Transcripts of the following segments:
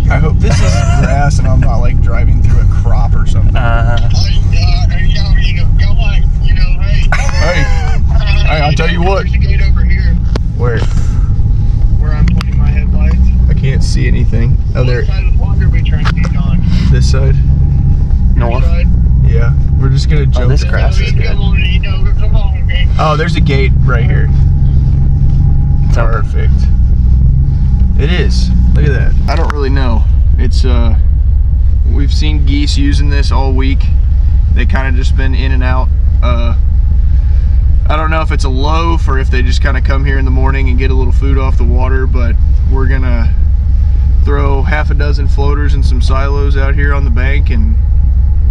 I hope this is grass and I'm not like driving through a crop or something. Hey, I'll tell you what. There's a gate over here. Where? Where I'm pointing my headlights. I can't see anything. Oh, there. What side of the water are we trying to get on? This side? North. Side? Yeah. We're just gonna jump. Oh, this grass is good. Come on, okay. Oh, there's a gate right here. It's open. Perfect. It is. Look at that. I don't really know. It's we've seen geese using this all week. They kind of just been in and out. I don't know if it's a loaf or if they just kind of come here in the morning and get a little food off the water, but we're gonna throw half a dozen floaters and some silos out here on the bank and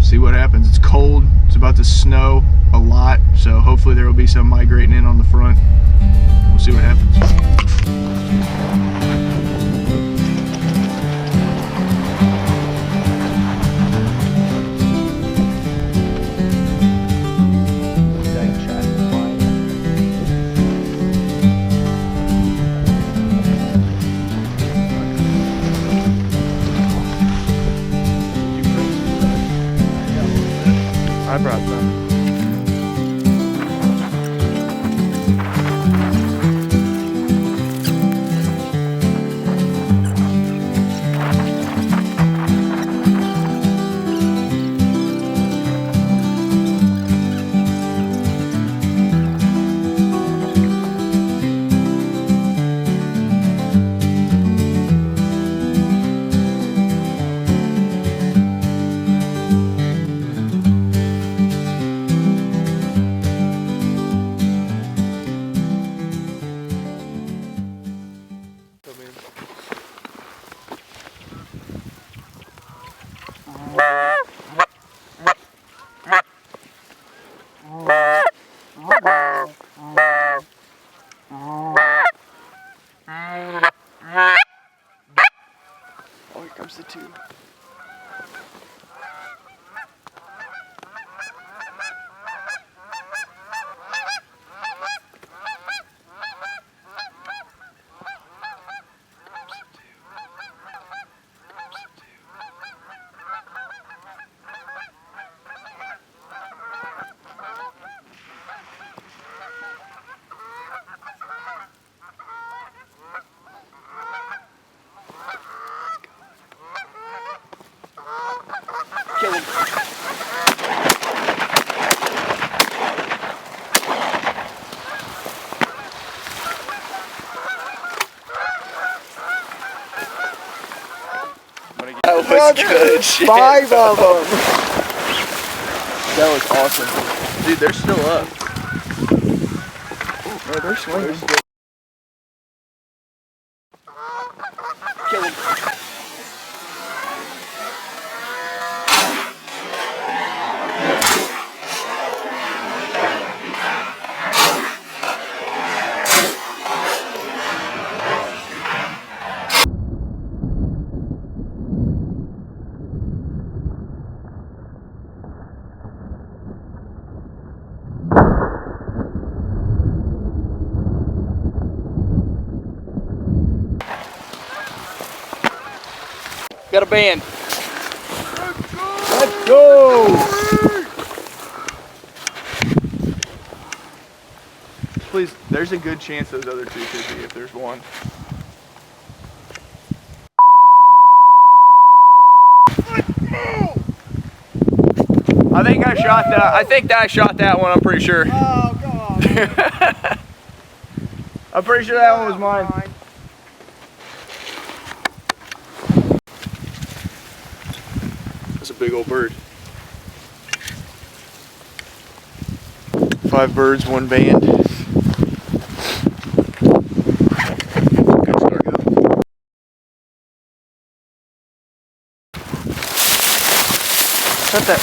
see what happens. It's cold. It's about to snow a lot, so hopefully there will be some migrating in on the front. We'll see what happens. I brought some. Oh, here comes the two. Kill him. That was good shit. 5 of them. That was awesome. Dude, they're still up. Yeah, they're swinging. Kill him. Got a band. Let's go! Please, there's a good chance those other two could be if there's one. I think I shot that. I think that I shot that one. I'm pretty sure. Oh, come on. I'm pretty sure that one was mine. That's a big old bird. 5 birds, 1 band. Good start, go. Cut that.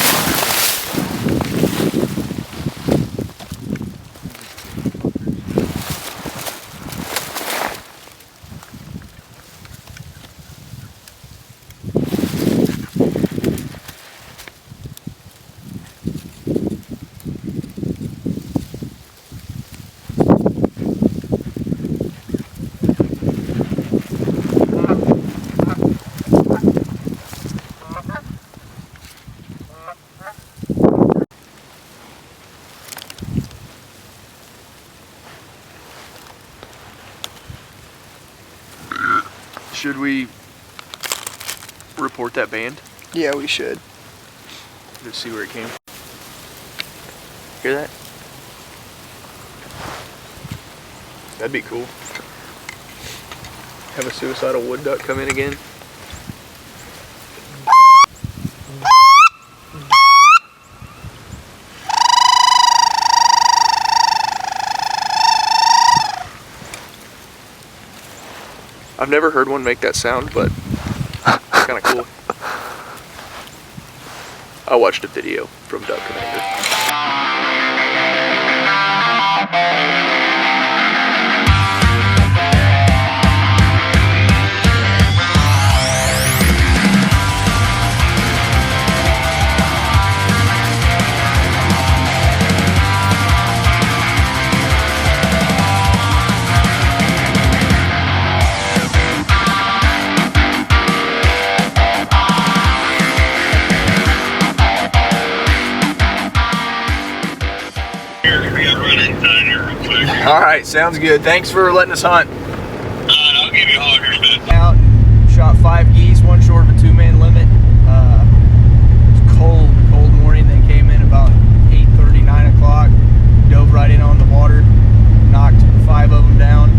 Should we report that band? Yeah, we should. Just see where it came from. Hear that? That'd be cool. Have a suicidal wood duck come in again. I've never heard one make that sound, but it's kind of cool. I watched a video from Duck Commander. All right, sounds good. Thanks for letting us hunt. I'll give you a holler here, man. Out and shot 5 geese, one short of a 2-man limit. It was cold morning. They came in about 8:30, 9 o'clock. Dove right in on the water, knocked 5 of them down.